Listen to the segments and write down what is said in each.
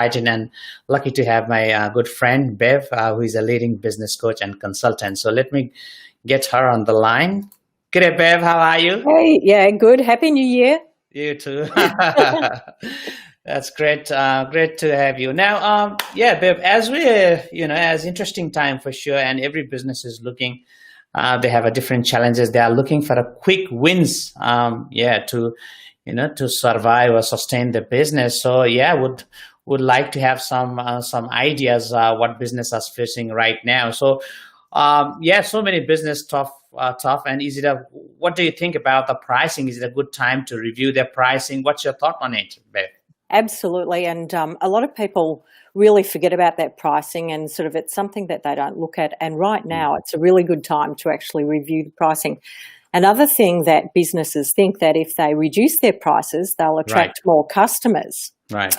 exciting and lucky to have my good friend Bev, who is a leading business coach and consultant. So let me get her on the line. G'day, Bev. How are you? Hey, yeah, good. Happy New Year. You too. That's great. Great to have you. Now, yeah, Bev, as we, as interesting time for sure, and every business is looking, they have a different challenges. They are looking for a quick wins, to survive or sustain the business. So, yeah, would like to have some ideas what business is facing right now. So, so many business tough. And what do you think about the pricing? Is it a good time to review their pricing? What's your thought on it, Bev? Absolutely. And a lot of people really forget about that pricing, and sort of it's something that they don't look at. And right now, it's a really good time to actually review the pricing. Another thing that businesses think that if they reduce their prices, they'll attract more customers. Right.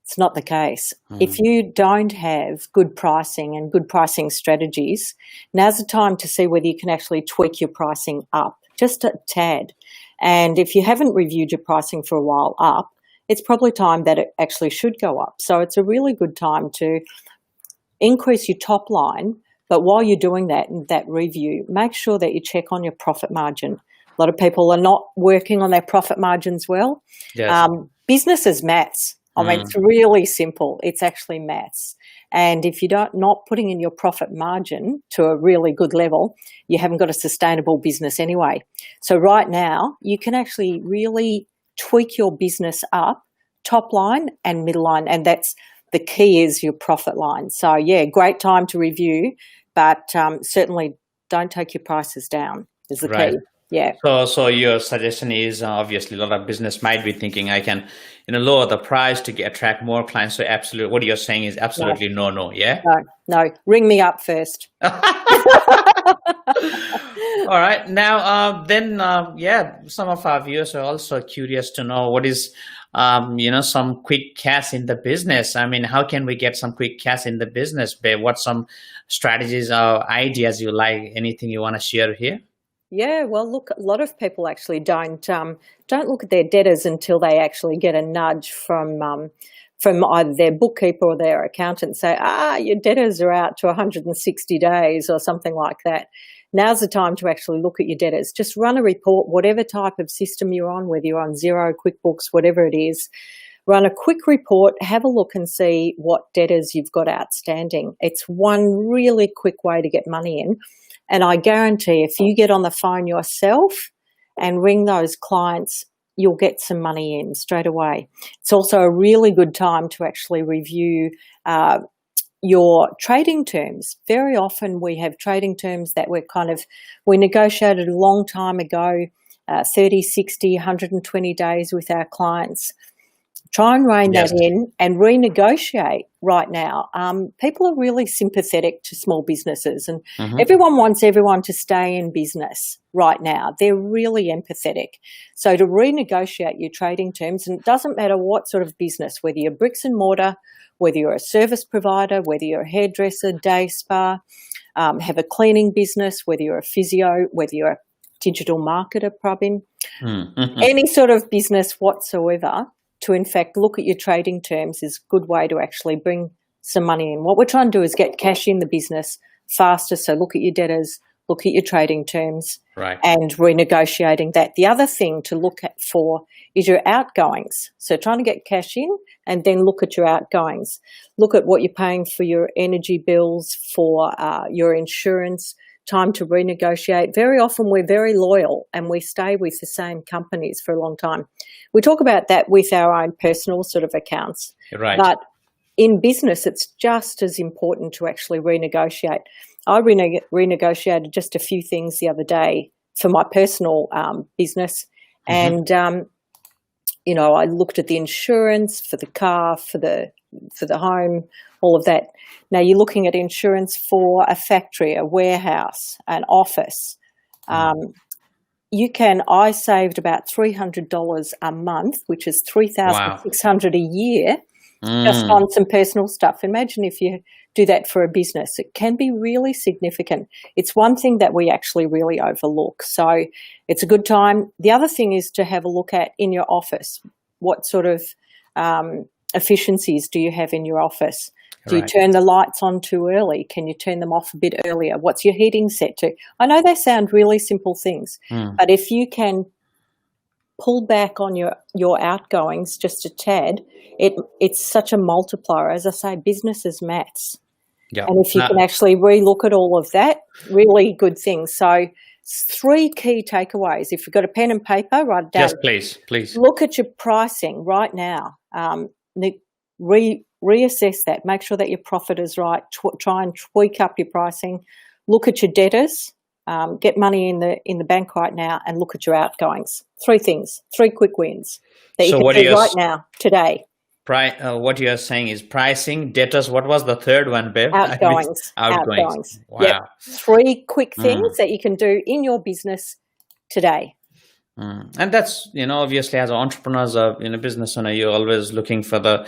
It's not the case. If you don't have good pricing and good pricing strategies, now's the time to see whether you can actually tweak your pricing up just a tad. And if you haven't reviewed your pricing for a while up, it's probably time that it actually should go up. So it's a really good time to increase your top line. But while you're doing that review, make sure that you check on your profit margin. A lot of people are not working on their profit margins well. Yes. Business is maths. I mean, it's really simple. It's actually maths. And if you're not putting in your profit margin to a really good level, you haven't got a sustainable business anyway. So right now, you can actually really tweak your business up, top line and middle line. And that's the key, is your profit line. So, yeah, great time to review, but certainly don't take your prices down is the key. Yeah. So your suggestion is obviously a lot of business might be thinking I can, lower the price to attract more clients. So absolutely, what you're saying is absolutely no. Yeah. No. Ring me up first. All right. Now, some of our viewers are also curious to know what is, some quick cash in the business. I mean, how can we get some quick cash in the business, babe? What some strategies or ideas you like? Anything you want to share here? Yeah, well, look, a lot of people actually don't look at their debtors until they actually get a nudge from either their bookkeeper or their accountant, say, your debtors are out to 160 days or something like that. Now's the time to actually look at your debtors. Just run a report, whatever type of system you're on, whether you're on Xero, QuickBooks, whatever it is. Run a quick report, have a look and see what debtors you've got outstanding. It's one really quick way to get money in. And I guarantee if you get on the phone yourself and ring those clients, you'll get some money in straight away. It's also a really good time to actually review your trading terms. Very often we have trading terms that we negotiated a long time ago, 30, 60, 120 days with our clients. Try and rein that in and renegotiate right now. People are really sympathetic to small businesses, and everyone wants everyone to stay in business right now. They're really empathetic. So to renegotiate your trading terms, and it doesn't matter what sort of business, whether you're bricks and mortar, whether you're a service provider, whether you're a hairdresser, day spa, have a cleaning business, whether you're a physio, whether you're a digital marketer, probably, any sort of business whatsoever, to in fact look at your trading terms is a good way to actually bring some money in. What we're trying to do is get cash in the business faster. So look at your debtors, look at your trading terms, and renegotiating that. The other thing to look at for is your outgoings. So trying to get cash in and then look at your outgoings. Look at what you're paying for your energy bills, for your insurance. Time to renegotiate. Very often we're very loyal and we stay with the same companies for a long time. We talk about that with our own personal sort of accounts. Right. But in business, it's just as important to actually renegotiate. I renegotiated just a few things the other day for my personal business, and I looked at the insurance for the car, for the home, all of that. Now you're looking at insurance for a factory, a warehouse, an office. I saved about $300 a month, which is $3,600 a year, just on some personal stuff. Imagine if you do that for a business. It can be really significant. It's one thing that we actually really overlook. So it's a good time. The other thing is to have a look at in your office, what sort of efficiencies do you have in your office? Do you Right. turn the lights on too early? Can you turn them off a bit earlier? What's your heating set to? I know they sound really simple things, but if you can pull back on your outgoings just a tad, it's such a multiplier. As I say, business is maths. Yeah. And if you can actually relook at all of that, really good things. So 3 key takeaways. If you've got a pen and paper, write it down. Yes, please. Look at your pricing right now. Reassess that. Make sure that your profit is right. Try and tweak up your pricing. Look at your debtors. Get money in the bank right now, and look at your outgoings. 3 things, 3 quick wins that you can do right now, today. What you are saying is pricing, debtors. What was the third one, Bev? Outgoings. Outgoings. Wow. Yep. 3 quick things that you can do in your business today. And that's, obviously as an entrepreneur, as a business owner, you're always looking for the,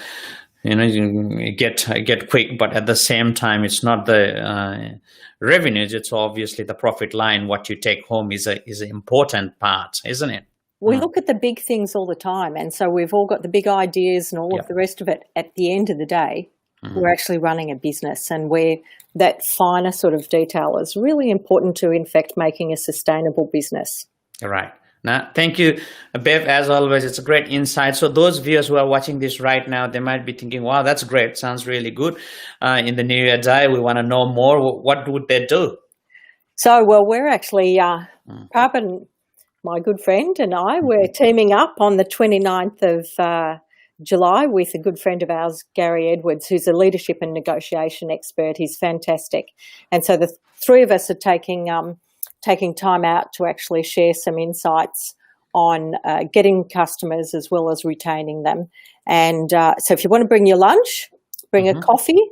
you get quick, but at the same time, it's not the revenues. It's obviously the profit line. What you take home is an important part, isn't it? We look at the big things all the time, and so we've all got the big ideas and all of the rest of it. At the end of the day, we're actually running a business, and where that finer sort of detail is really important to, in fact, making a sustainable business. Right. Now, thank you, Bev. As always, it's a great insight. So those viewers who are watching this right now, they might be thinking, wow, that's great. Sounds really good. In the new year, Day, we want to know more. What would they do? So, well, we're actually, my good friend and I, we're teaming up on the 29th of July with a good friend of ours, Gary Edwards, who's a leadership and negotiation expert. He's fantastic. And so the 3 of us are taking time out to actually share some insights on getting customers as well as retaining them. And so if you want to bring your lunch, bring a coffee,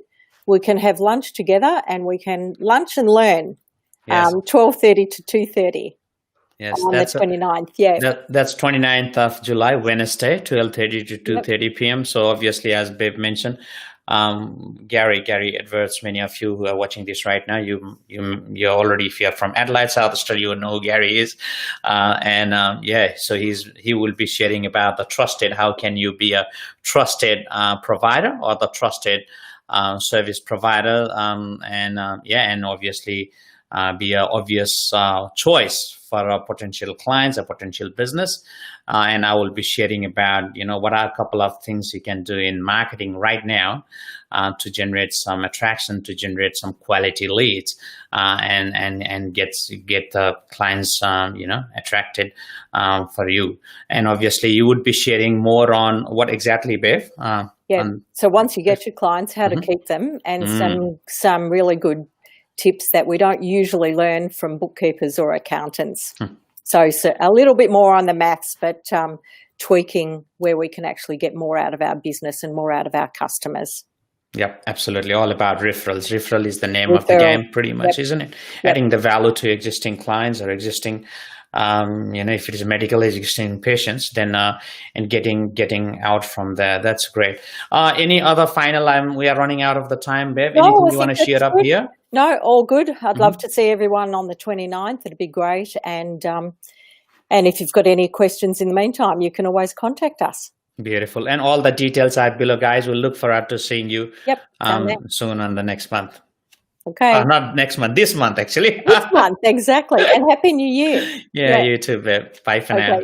we can have lunch together, and we can lunch and learn, 12:30 to 2:30. Yes, on the 29th, That's 29th of July, Wednesday, 12:30 to 2:30 p.m. So obviously, as Bev mentioned, Gary Edwards, many of you who are watching this right now, you already, if you're from Adelaide, South Australia, you know who Gary is. So he will be sharing about the trusted, how can you be a trusted provider or the trusted service provider, and obviously be an obvious choice for our potential clients, a potential business. And I will be sharing about, what are a couple of things you can do in marketing right now to generate some attraction, to generate some quality leads, and get the clients, attracted for you. And obviously, you would be sharing more on what exactly, Bev? So once you get your clients, how to keep them, and some really good tips that we don't usually learn from bookkeepers or accountants. So a little bit more on the maths, but tweaking where we can actually get more out of our business and more out of our customers. Yep, absolutely. All about referrals. Referral is the name of the game, pretty much, isn't it? Adding the value to existing clients or existing, if it is medical, existing patients, then and getting out from there. That's great. Any other final? We are running out of the time, Bev. Anything you want to share up here? No, all good. I'd love to see everyone on the 29th. It'd be great. And if you've got any questions in the meantime, you can always contact us. Beautiful. And all the details are below, guys. We'll look forward to seeing you soon on the next month. Okay. Not next month, this month, actually. This month, exactly. And Happy New Year. Yeah, you too, Bev. Bye for now.